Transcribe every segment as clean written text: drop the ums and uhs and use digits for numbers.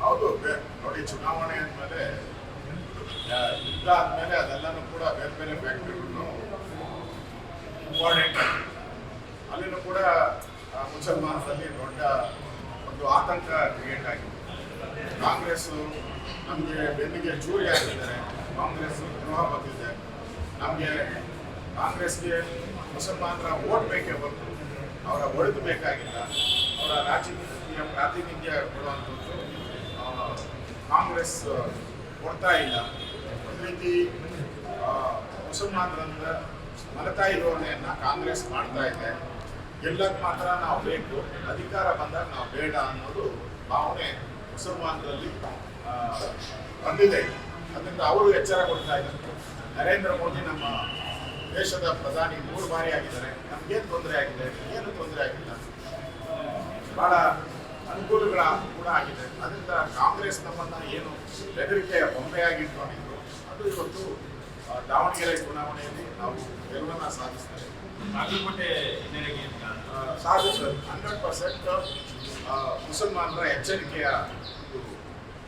ಹೌದು. ನೋಡಿ, ಚುನಾವಣೆ ಅಂದಮೇಲೆ ಯುದ್ಧ ಆದ್ಮೇಲೆ ಅದೆಲ್ಲನೂ ಕೂಡ ಬೇರೆ ಬೇರೆ ಫ್ಯಾಕ್ಟರಿಗಳು ಇಂಪಾರ್ಟೆಂಟ್. ಅಲ್ಲಿನೂ ಕೂಡ ಮುಸಲ್ಮಾನರಲ್ಲಿ ದೊಡ್ಡ ಒಂದು ಆತಂಕ ಕ್ರಿಯೇಟ್ ಆಗಿದೆ. ಕಾಂಗ್ರೆಸ್ಸು ನಮಗೆ ಬೆನ್ನಿಗೆ ಚೂರಿ ಆಗಿದ್ದಾರೆ. ಕಾಂಗ್ರೆಸ್ ದ್ರೋಹ ಬಂದಿದೆ. ನಮಗೆ ಕಾಂಗ್ರೆಸ್ಗೆ ಮುಸಲ್ಮಾನರ ಓಟ್ ಬೇಕೇ ಬಂತು, ಅವರ ಒಳಿತು ಬೇಕಾಗಿಲ್ಲ. ಅವರ ರಾಜಕೀಯ ಪ್ರಾತಿನಿಧ್ಯ ಕೊಡುವಂಥದ್ದು ಕಾಂಗ್ರೆಸ್ ಕೊಡ್ತಾ ಇಲ್ಲ. ಒಂದು ರೀತಿ ಮುಸಲ್ಮಾನರಿಂದ ಮಲತಾಯಿ ಧೋರಣೆಯನ್ನು ಕಾಂಗ್ರೆಸ್ ಮಾಡ್ತಾ ಇದೆ. ಗೆಲ್ಲಕ್ಕೆ ಮಾತ್ರ ನಾವು ಬೇಕು, ಅಧಿಕಾರ ಬಂದಾಗ ನಾವು ಬೇಡ ಅನ್ನೋದು ಭಾವನೆ ಮುಸಲ್ಮಾನರಲ್ಲಿ ಬಂದಿದೆ. ಅದರಿಂದ ಅವರು ಎಚ್ಚರ ಕೊಡ್ತಾ ಇದ್ದಾರೆ. ನರೇಂದ್ರ ಮೋದಿ ನಮ್ಮ ದೇಶದ ಪ್ರಧಾನಿ 3 ಬಾರಿ ಆಗಿದ್ದಾರೆ. ನಮಗೇನು ತೊಂದರೆ ಆಗಿದೆ? ಏನು ತೊಂದರೆ ಆಗಿಲ್ಲ. ಬಹಳ ಅನುಕೂಲಗಳ ಕೂಡ ಆಗಿದೆ. ಅದರಿಂದ ಕಾಂಗ್ರೆಸ್ ನಮ್ಮನ್ನು ಏನು ಬೆದರಿಕೆಯ ಬೊಂಬೆಯಾಗಿ ಇಟ್ಕೊಂಡಿದ್ರು, ಅದು ಇವತ್ತು ದಾವಣಗೆರೆ ಚುನಾವಣೆಯಲ್ಲಿ ನಾವು ಗೆಲುವನ್ನು ಸಾಧಿಸ್ತೇವೆ. ಸಾಧಿಸೋದು 100% ಮುಸಲ್ಮಾನರ ಎಚ್ಚರಿಕೆಯ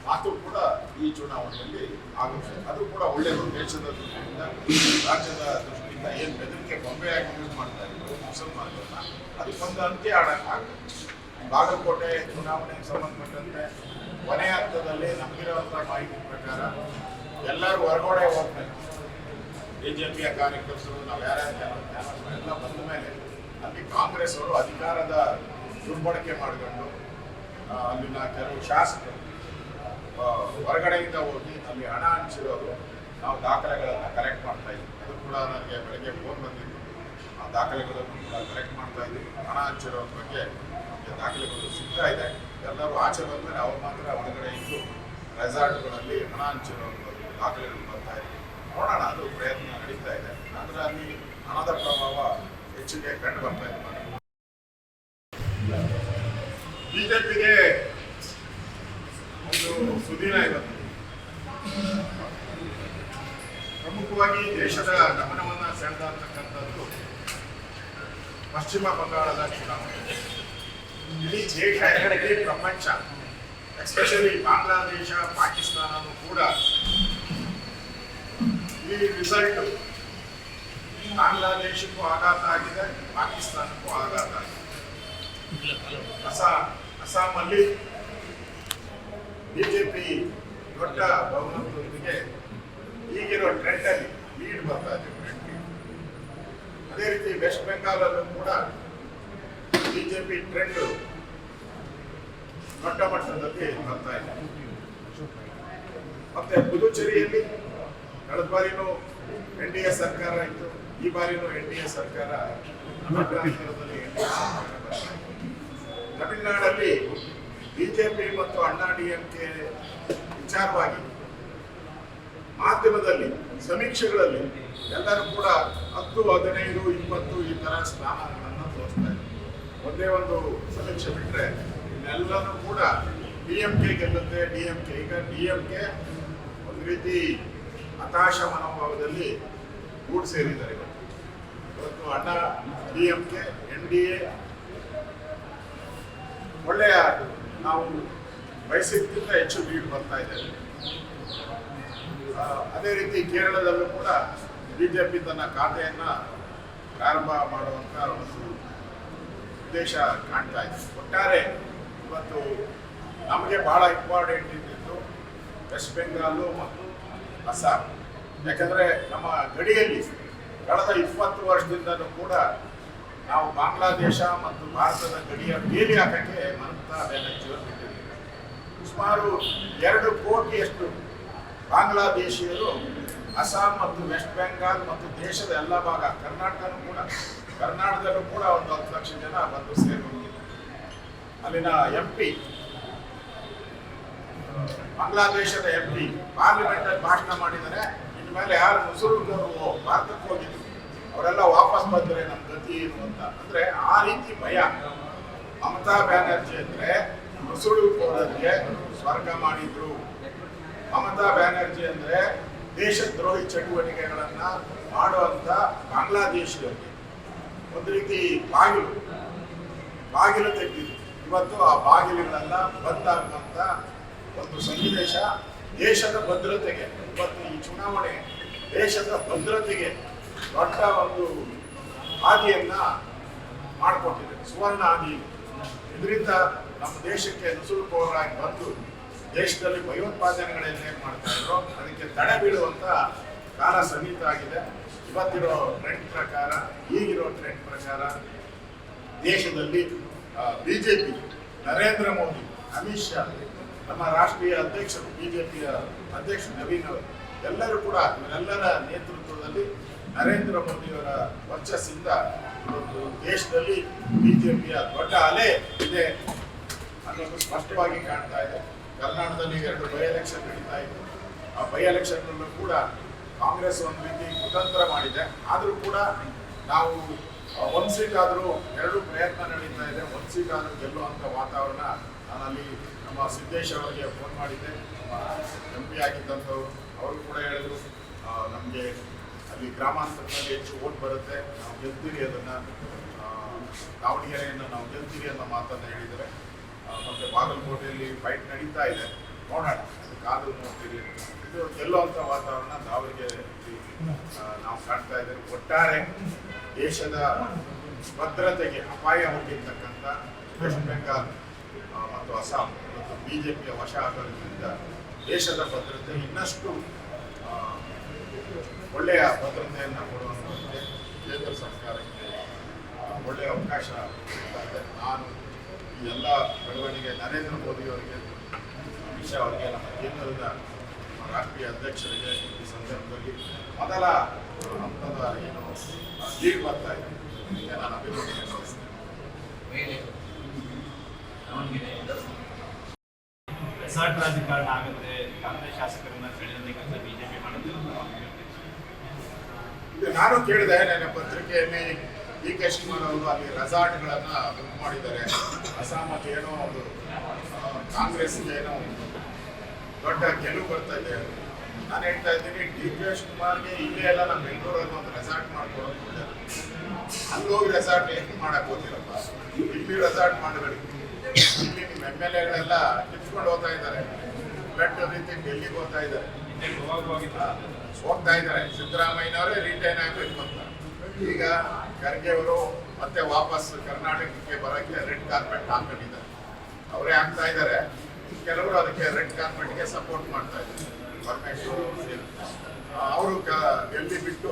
ಮಾತು ಕೂಡ ಈ ಚುನಾವಣೆಯಲ್ಲಿ ಆಗುತ್ತೆ. ಅದು ಕೂಡ ಒಳ್ಳೆಯದು. ದೇಶದ ದೃಷ್ಟಿಯಿಂದ, ರಾಜ್ಯದ ದೃಷ್ಟಿಯಿಂದ ಏನು ಬೆದರಿಕೆ ಬೊಂಬೆಯಾಗಿ ಯೂಸ್ ಮಾಡ್ತಾ ಇದ್ರು ಮುಸಲ್ಮಾನರನ್ನ, ಅದಕ್ಕೊಂದು ಅಂತ್ಯ ಆಡೋಕ್ಕಾಗುತ್ತೆ. ಬಾಗಲಕೋಟೆ ಚುನಾವಣೆಗೆ ಸಂಬಂಧಪಟ್ಟಂತೆ ಕೊನೆಯ ಹಂತದಲ್ಲಿ ನಮಗಿರುವಂಥ ಮಾಹಿತಿ ಪ್ರಕಾರ ಎಲ್ಲರೂ ಹೊರಗಡೆ ಹೋಗ್ಬೇಕು. ಬಿಜೆಪಿಯ ಕಾರ್ಯಕರ್ತರು ನಾವು ಯಾರ್ಯಾರು ಎಲ್ಲ ಬಂದ ಮೇಲೆ ಅಲ್ಲಿ ಕಾಂಗ್ರೆಸ್ ಅವರು ಅಧಿಕಾರದ ದುರ್ಬಳಕೆ ಮಾಡಿಕೊಂಡು ಅಲ್ಲಿನ ಕೆಲವು ಶಾಸಕರು ಹೊರಗಡೆಯಿಂದ ಹೋಗಿ ಅಲ್ಲಿ ಹಣ ಹಂಚಿರೋದು ನಾವು ದಾಖಲೆಗಳನ್ನು ಕಲೆಕ್ಟ್ ಮಾಡ್ತಾ ಇದ್ವಿ. ಅದು ಕೂಡ ನನಗೆ ಬೆಳಗ್ಗೆ ಫೋನ್ ಬಂದಿದ್ದು. ಆ ದಾಖಲೆಗಳನ್ನು ಕೂಡ ಕಲೆಕ್ಟ್ ಮಾಡ್ತಾ ಇದ್ವಿ. ಹಣ ಹಂಚಿರೋದ್ರ ಬಗ್ಗೆ ನಮಗೆ ದಾಖಲೆಗಳು ಸಿಗ್ತಾ ಇದೆ. ಎಲ್ಲರೂ ಆಚೆ ಬಂದಮೇಲೆ ಅವ್ರು ಮಾತ್ರ ಹೊರಗಡೆ ಇದ್ದು ರೆಸಾರ್ಟ್ಗಳಲ್ಲಿ ಹಣ ಹಂಚಿರೋ ದಾಖಲೆಗಳು ಬರ್ತಾ ಇದೆ. ನೋಡೋಣ, ಅದು ಪ್ರಯತ್ನ ನಡೀತಾ ಇದೆ. ಆದರೆ ಅಲ್ಲಿ ಹಣದ ಪ್ರಭಾವ ಹೆಚ್ಚಿಗೆ ಕಂಡು ಬರ್ತಾ ಇದೆ. ಬಿಜೆಪಿಗೆ ಒಂದು ಸುದಿನ ಇವತ್ತು. ಪ್ರಮುಖವಾಗಿ ದೇಶದ ಗಮನವನ್ನು ಸೆಳೆದಿರ್ತಕ್ಕಂಥದ್ದು ಪಶ್ಚಿಮ ಬಂಗಾಳದ ಚುನಾವಣೆ. ಇಡೀ ದೇಶ, ಇಡೀ ಪ್ರಪಂಚ, ಎಸ್ಪೆಷಲಿ ಬಾಂಗ್ಲಾದೇಶ, ಪಾಕಿಸ್ತಾನನೂ ಕೂಡ ಈ ರಿಸಲ್ಟ್ ಬಾಂಗ್ಲಾದೇಶಕ್ಕೂ ಆಘಾತ ಆಗಿದೆ, ಪಾಕಿಸ್ತಾನಕ್ಕೂ ಆಘಾತ ಆಗಿದೆ. ಅಸ್ಸಾಮಲ್ಲಿ ಬಿಜೆಪಿ ದೊಡ್ಡ ಬಹುಮತದೊಂದಿಗೆ ಈಗಿರೋ ಟ್ರೆಂಡಲ್ಲಿ ಲೀಡ್ ಬರ್ತಾ ಇದೆ. ಅದೇ ರೀತಿ ವೆಸ್ಟ್ ಬೆಂಗಾಲಲ್ಲೂ ಕೂಡ ಬಿಜೆಪಿ ಟ್ರೆಂಡ್ ದೊಡ್ಡ ಮಟ್ಟದಲ್ಲಿ ಬರ್ತಾ ಇದೆ. ಮತ್ತೆ ಪುದುಚೇರಿಯಲ್ಲಿ ಕಳೆದ ಬಾರಿನೂ NDA ಸರ್ಕಾರ ಇತ್ತು, ಈ ಬಾರಿನೂ NDA ಸರ್ಕಾರ. ತಮಿಳುನಾಡಲ್ಲಿ ಬಿಜೆಪಿ ಮತ್ತು ಅಣ್ಣಾ DMK ವಿಚಾರವಾಗಿ ಮಾಧ್ಯಮದಲ್ಲಿ, ಸಮೀಕ್ಷೆಗಳಲ್ಲಿ ಎಲ್ಲರೂ ಕೂಡ 10, 15, 20 ಈ ತರ ಸ್ಥಾನಗಳನ್ನು ತೋರಿಸ್ತಾ ಇದ್ದಾರೆ. ಒಂದೇ ಒಂದು ಸಮೀಕ್ಷೆ ಬಿಟ್ಟರೆ ಇನ್ನೆಲ್ಲನೂ ಕೂಡ DMK ಗೆಲ್ಲುತ್ತೆ, DMK. ಈಗ DMK ಒಂದು ರೀತಿ ಹತಾಶ ಮನೋಭಾವದಲ್ಲಿ ಗೂಡು ಸೇರಿದ್ದಾರೆ. ಇವತ್ತು ಅಣ್ಣಾ DMK, NDA ಒಳ್ಳೆಯ ನಾವು ಬಯಸಿದ್ದಕ್ಕಿಂತ ಹೆಚ್ಚು ಲೀಡ್ ಬರ್ತಾ ಇದ್ದೇವೆ. ಅದೇ ರೀತಿ ಕೇರಳದಲ್ಲೂ ಕೂಡ ಬಿಜೆಪಿ ತನ್ನ ಖಾತೆಯನ್ನು ಪ್ರಾರಂಭ ಮಾಡುವಂಥ ಒಂದು ಉದ್ದೇಶ ಕಾಣ್ತಾ ಇದೆ. ಒಟ್ಟಾರೆ ಇವತ್ತು ನಮಗೆ ಬಹಳ ಇಂಪಾರ್ಟೆಂಟ್ ಇದ್ದಿದ್ದು ವೆಸ್ಟ್ ಬೆಂಗಾಲು ಮತ್ತು ಅಸ್ಸಾಂ. ಯಾಕಂದರೆ ನಮ್ಮ ಗಡಿಯಲ್ಲಿ ಕಳೆದ 20 ವರ್ಷದಿಂದಲೂ ಕೂಡ ನಾವು ಬಾಂಗ್ಲಾದೇಶ ಮತ್ತು ಭಾರತದ ಗಡಿಯ ಬೇಲಿ ಹಾಕಕ್ಕೆ ಮಮತಾ ಬ್ಯಾನರ್ಜಿಯವರು ಬಿಟ್ಟಿದ್ದೀವಿ. ಸುಮಾರು 2 ಕೋಟಿಯಷ್ಟು ಬಾಂಗ್ಲಾದೇಶಿಯರು ಅಸ್ಸಾಂ ಮತ್ತು ವೆಸ್ಟ್ ಬೆಂಗಾಲ್ ಮತ್ತು ದೇಶದ ಎಲ್ಲ ಭಾಗ, ಕರ್ನಾಟಕದಲ್ಲೂ ಕೂಡ ಒಂದು 10 ಲಕ್ಷ ಜನ ಬಂದು ಸೇರಿಕೊಂಡಿದ್ದಾರೆ. ಅಲ್ಲಿನ MP, ಬಾಂಗ್ಲಾದೇಶದ MP ಪಾರ್ಲಿಮೆಂಟಲ್ಲಿ ಭಾಷಣ ಮಾಡಿದರೆ, ಇನ್ಮೇಲೆ ಯಾರು ಮುಸುಲ್ಮಾನರು ಭಾರತಕ್ಕೆ ಹೋಗಿದ್ರು ಅವರೆಲ್ಲ ವಾಪಸ್ ಬಂದರೆ ನಮ್ಮ ಗತಿ ಏನು ಅಂತ. ಅಂದರೆ ಆ ರೀತಿ ಭಯ. ಮಮತಾ ಬ್ಯಾನರ್ಜಿ ಅಂದರೆ ಮುಸುಳುಕೋರರಿಗೆ ಸ್ವರ್ಗ ಮಾಡಿದ್ರು. ಮಮತಾ ಬ್ಯಾನರ್ಜಿ ಅಂದರೆ ದೇಶದ್ರೋಹಿ ಚಟುವಟಿಕೆಗಳನ್ನು ಮಾಡುವಂಥ ಬಾಂಗ್ಲಾದೇಶದಲ್ಲಿ ಒಂದು ರೀತಿ ಬಾಗಿಲು ತೆಗೆದಿದ್ರು. ಇವತ್ತು ಆ ಬಾಗಿಲುಗಳೆಲ್ಲ ಬಂದಾಗುವಂತ ಒಂದು ಸನ್ನಿವೇಶ ದೇಶದ ಭದ್ರತೆಗೆ, ಇವತ್ತು ಈ ಚುನಾವಣೆ ದೇಶದ ಭದ್ರತೆಗೆ ದೊಡ್ಡ ಒಂದು ಹಾದಿಯನ್ನ ಮಾಡಿಕೊಟ್ಟಿದೆ, ಸುವರ್ಣ ಹಾದಿ. ಇದರಿಂದ ನಮ್ಮ ದೇಶಕ್ಕೆ ನುಸುಳುಕೋರಾಗಿ ಬಂದು ದೇಶದಲ್ಲಿ ಭಯೋತ್ಪಾದನೆಗಳನ್ನೇ ಮಾಡ್ತಾ ಇದ್ರು, ಅದಕ್ಕೆ ತಡೆ ಬೀಳುವಂತ ಕಾಲ ಸನ್ನಿಹಿತ ಆಗಿದೆ. ಇವತ್ತಿರೋ ಟ್ರೆಂಡ್ ಪ್ರಕಾರ, ಈಗಿರೋ ಟ್ರೆಂಡ್ ಪ್ರಕಾರ ದೇಶದಲ್ಲಿ ಬಿಜೆಪಿ, ನರೇಂದ್ರ ಮೋದಿ, ಅಮಿತ್ ಶಾ, ನಮ್ಮ ರಾಷ್ಟ್ರೀಯ ಅಧ್ಯಕ್ಷರು, ಬಿಜೆಪಿಯ ಅಧ್ಯಕ್ಷ ನವೀನ್ ಅವರು ಎಲ್ಲರೂ ಕೂಡ ಇವರೆಲ್ಲರ ನೇತೃತ್ವದಲ್ಲಿ ನರೇಂದ್ರ ಮೋದಿಯವರ ವರ್ಚಸ್ಸಿಂದ ಇವತ್ತು ದೇಶದಲ್ಲಿ ಬಿಜೆಪಿಯ ದೊಡ್ಡ ಅಲೆ ಇದೆ ಅನ್ನೋದು ಸ್ಪಷ್ಟವಾಗಿ ಕಾಣ್ತಾ ಇದೆ. ಕರ್ನಾಟಕದಲ್ಲಿ 2 ಬೈ ಎಲೆಕ್ಷನ್ ನಡೀತಾ ಇತ್ತು. ಆ ಬೈ ಎಲೆಕ್ಷನ್ ಕೂಡ ಕಾಂಗ್ರೆಸ್ ಒಂದು ರೀತಿ ಕುತಂತ್ರ ಮಾಡಿದೆ. ಆದರೂ ಕೂಡ ನಾವು 1 ಸೀಟ್ ಆದರೂ 2 ಪ್ರಯತ್ನ ನಡೀತಾ ಇದೆ. 1 ಸೀಟ್ ಆದರೂ ಗೆಲ್ಲುವಂಥ ವಾತಾವರಣ. ನಾನಲ್ಲಿ ನಮ್ಮ ಸಿದ್ದೇಶ್ ಅವರಿಗೆ ಫೋನ್ ಮಾಡಿದ್ದೆ, MP ಆಗಿದ್ದಂಥವ್ರು. ಅವರು ಕೂಡ ಹೇಳಿದ್ರು ನಮಗೆ ಅಲ್ಲಿ ಗ್ರಾಮಾಂತರದಲ್ಲಿ ಹೆಚ್ಚು ಓಟ್ ಬರುತ್ತೆ, ನಾವು ಗೆಲ್ತೀರಿ, ಅದನ್ನು ದಾವಣಗೆರೆಯನ್ನು ನಾವು ಗೆಲ್ತೀರಿ ಅನ್ನೋ ಮಾತನ್ನು ಹೇಳಿದರೆ. ಮತ್ತು ಬಾಗಲಕೋಟೆಯಲ್ಲಿ ಫೈಟ್ ನಡೀತಾ ಇದೆ, ನೋಡೋಣ, ಅದು ಕಾದು ನೋಡ್ತೀರಿ. ಇದು ಗೆಲ್ಲುವಂಥ ವಾತಾವರಣ ದಾವಣಗೆರೆಯಲ್ಲಿ ನಾವು ಕಾಣ್ತಾ ಇದ್ದೇವೆ. ಒಟ್ಟಾರೆ ದೇಶದ ಭದ್ರತೆಗೆ ಅಪಾಯ ಹೋಗಿರ್ತಕ್ಕಂಥ ವೆಸ್ಟ್ ಬೆಂಗಾಲ್ ಮತ್ತು ಅಸ್ಸಾಂ ಮತ್ತು ಬಿಜೆಪಿಯ ವಶ ಆಗೋದ್ರಿಂದ ದೇಶದ ಭದ್ರತೆ ಇನ್ನಷ್ಟು ಒಳ್ಳೆಯ ಭದ್ರತೆಯನ್ನು ಕೊಡುವಂಥಕ್ಕೆ ಕೇಂದ್ರ ಸರ್ಕಾರಕ್ಕೆ ಒಳ್ಳೆಯ ಅವಕಾಶ ಸಿಗ್ತಾ ಇದೆ. ನಾನು ಈ ಎಲ್ಲ ಬೆಳವಣಿಗೆ ನರೇಂದ್ರ ಮೋದಿ ಅವರಿಗೆ, ಅಮಿತ್ ಶಾ ಅವರಿಗೆ, ನಮ್ಮ ಕೇಂದ್ರದ ರಾಷ್ಟ್ರೀಯ ಅಧ್ಯಕ್ಷರಿಗೆ ಈ ಸಂದರ್ಭದಲ್ಲಿ ಮೊದಲ ಹಂತದ ಏನು ಲೀಡ್ ಬರ್ತಾ ಇದೆ, ಇದಕ್ಕೆ ನಾನು ಅಭಿನಂದನೆ ಸಲ್ಲಿಸ್ತೇನೆ. ರೆಸಾರ್ಟ್ ರಾಜಕಾರಣ ಆಗುತ್ತೆ, ಕಾಂಗ್ರೆಸ್ ಶಾಸಕರನ್ನ ಸೆಳೆಯೋದಕ್ಕೆ ಬಿಜೆಪಿ ಮಾಡುತ್ತೆ. ಇದು ನಾನು ಕೇಳಿದೆ, ನನ್ನ ಪತ್ರಿಕೆಯಲ್ಲಿ DK ಶಿವಕುಮಾರ್ ಅವರು ಅಲ್ಲಿ ರೆಸಾರ್ಟ್ಗಳನ್ನ ಬುಕ್ ಮಾಡಿದ್ದಾರೆ. ಅಸ್ಸಾಮಲ್ಲಿ ಏನೋ ಒಂದು ಕಾಂಗ್ರೆಸ್ಗೆ ಏನೋ ದೊಡ್ಡ ಗೆಲುವು ಬರ್ತಾ ಇದೆ. ನಾನು ಹೇಳ್ತಾ ಇದ್ದೀನಿ, DK ಶಿವಕುಮಾರ್ಗೆ ಇಲ್ಲೇ ಎಲ್ಲ ನಮ್ಮ ಬೆಂಗಳೂರಲ್ಲಿ ಒಂದು ರೆಸಾರ್ಟ್ ಮಾಡ್ಕೊಡೋದು ಒಳ್ಳೆಯದು. ಅಲ್ಲಿ ಹೋಗಿ ರೆಸಾರ್ಟ್ ಏನು ಮಾಡಕ್ ಹೋಗ್ತಿರಪ್ಪ, ಇಲ್ಲಿ ರೆಸಾರ್ಟ್ ಮಾಡಬೇಡಿ. ಇಲ್ಲಿ ನಿಮ್ಮ MLAಗಳೆಲ್ಲ ಕಿತ್ಕೊಂಡು ಹೋಗ್ತಾ ಇದ್ದಾರೆ, ಬ್ಲಡ್ ರೀತಿ ಡೆಲ್ಲಿಗೆ ಹೋಗ್ತಾ ಇದ್ದಾರೆ, ಹೋಗ್ತಾ ಇದ್ದಾರೆ. ಸಿದ್ದರಾಮಯ್ಯನವರೇ ರಿಟೈನ್ ಆಗಬೇಕು ಅಂತ. ಈಗ ಖರ್ಗೆ ಅವರು ಮತ್ತೆ ವಾಪಸ್ ಕರ್ನಾಟಕಕ್ಕೆ ಬರೋಕ್ಕೆ ರೆಡ್ ಕಾರ್ಪೆಟ್ ಹಾಕೊಂಡಿದ್ದಾರೆ, ಅವರೇ ಆಗ್ತಾ ಇದ್ದಾರೆ. ಕೆಲವರು ಅದಕ್ಕೆ ರೆಡ್ ಕಾರ್ಪೆಟ್ಗೆ ಸಪೋರ್ಟ್ ಮಾಡ್ತಾ ಇದ್ದಾರೆ. ಪರಮೇಶ್ವರ್ ಅವರು ಡೆಲ್ಲಿ ಬಿಟ್ಟು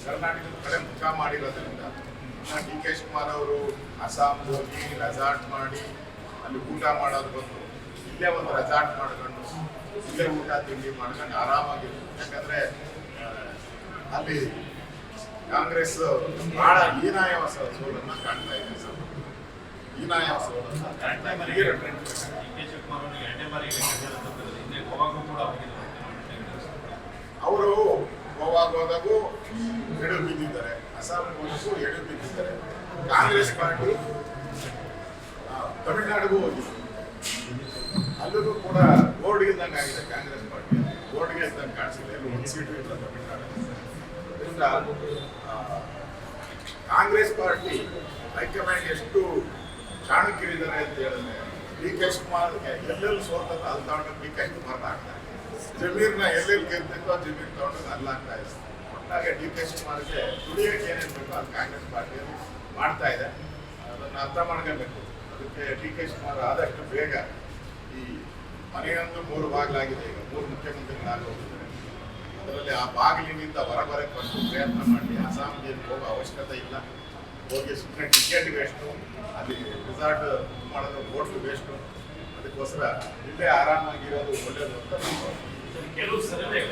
ಕರ್ನಾಟಕದ ಕಡೆ ಮುಖ ಮಾಡಿರೋದ್ರಿಂದ DK ಶಿವಕುಮಾರ್ ಅವರು ಅಸ್ಸಾಂ ಹೋಗಿ ರೆಸಾರ್ಟ್ ಮಾಡಿ ಅಲ್ಲಿ ಊಟ ಮಾಡೋದು ಬಂದು ಇಲ್ಲೇ ಒಂದು ರೆಸಾರ್ಟ್ ಮಾಡ್ಕೊಂಡು ಇಲ್ಲೇ ಊಟ ತಿಂಡಿ ಮಾಡ್ಕೊಂಡು ಆರಾಮಾಗಿತ್ತು. ಯಾಕಂದ್ರೆ ಅಲ್ಲಿ ಕಾಂಗ್ರೆಸ್ ಬಹಳ ಹೀನಾಯ ಸೋಲನ್ನ ಕಾಣ್ತಾ ಇದೆ. ಹೀನಾಯ ಸೋಲನ್ನ ಕಾಣ್ತಾ ಇದೆ. ಅವರು ಗೋವಾಗ ಹೋದಾಗೂ ಎಡು ಬಿದ್ದಿದ್ದಾರೆ, ಅಸ್ಸಾಂ ಹೋದಾಗೂ ಎಡು ಬಿದ್ದಿದ್ದಾರೆ. ಕಾಂಗ್ರೆಸ್ ಪಾರ್ಟಿ ತಮಿಳುನಾಡಿಗೂ ಹೋಗಿದೆ, ಅಲ್ಲೂ ಕೂಡ ಬೋರ್ಡ್ಗೆ ಇದ್ದಂಗೆ ಆಗಿದೆ. ಕಾಂಗ್ರೆಸ್ ಪಾರ್ಟಿ ಬೋರ್ಡ್ಗೆ ಇದ್ದಂಗೆ ಕಾಣಿಸಿಲ್ಲ, ಎಲ್ಲೂ 1 ಸೀಟು ಇಲ್ಲ ತಮಿಳುನಾಡು. ಅದರಿಂದ ಕಾಂಗ್ರೆಸ್ ಪಾರ್ಟಿ ಹೈಕಮಾಂಡ್ ಎಷ್ಟು ಚಾಣಕ್ಯರಿದ್ದಾರೆ ಅಂತ ಹೇಳಿದ್ರೆ, DK ಶಿವಕುಮಾರ್ಗೆ ಎಲ್ಲೆಲ್ಲಿ ಸೋತದ ಅಲ್ಲಿ ತಗೊಂಡು DK ಶಿವಕುಮಾರ್ನ ಹಾಕ್ತಾರೆ. ಜಮೀರ್ನ ಎಲ್ಲೆಲ್ಲಿ ಗೆದ್ದಿದ್ದೋ ಜಮೀರ್ ತಗೊಂಡು ಅಲ್ಲಿ ಹಾಕ್ತಾ ಇದೆ. ಒಟ್ಟಾಗೆ DK ಶಿವಕುಮಾರ್ಗೆ ದುಡಿಯೋಕೆ ಏನೇನು ಬೇಕೋ ಅದು ಕಾಂಗ್ರೆಸ್ ಪಾರ್ಟಿಯಲ್ಲಿ ಮಾಡ್ತಾ ಇದೆ. ಅದನ್ನು ಅರ್ಥ ಮಾಡ್ಕೋಬೇಕು. ಅದಕ್ಕೆ DK ಶಿವಕುಮಾರ್ ಆದಷ್ಟು ಬೇಗ ಈ ಮನೆಯೊಂದು 3 ಬಾಗಿಲಾಗಿದೆ, ಈಗ 3 ಮುಖ್ಯಮಂತ್ರಿಗಳಾಗಿ ಹೋಗಿದ್ದಾರೆ. ಅದರಲ್ಲಿ ಆ ಬಾಗಿಲಿನಿಂದ ಹೊರಬರಕ್ಕೆ ಒಂದು ಪ್ರಯತ್ನ ಮಾಡಿ ಅಸ್ಸಾಂಗೆ ಹೋಗೋ ಅವಶ್ಯಕತೆ ಇಲ್ಲ. ಹೋಗಿ ಸುಮ್ಮನೆ ಟಿಕೆಟ್ ವೇಸ್ಟು, ಅಲ್ಲಿ ರೆಸಾರ್ಟ್ ಮಾಡೋದು ಓಟ್ಲು ವೇಸ್ಟು. ಅದಕ್ಕೋಸ್ಕರ ಇಲ್ಲೇ ಆರಾಮಾಗಿರೋದು ಒಳ್ಳೆಯದು ಅಂತ ಕೆಲವು ಸರಿ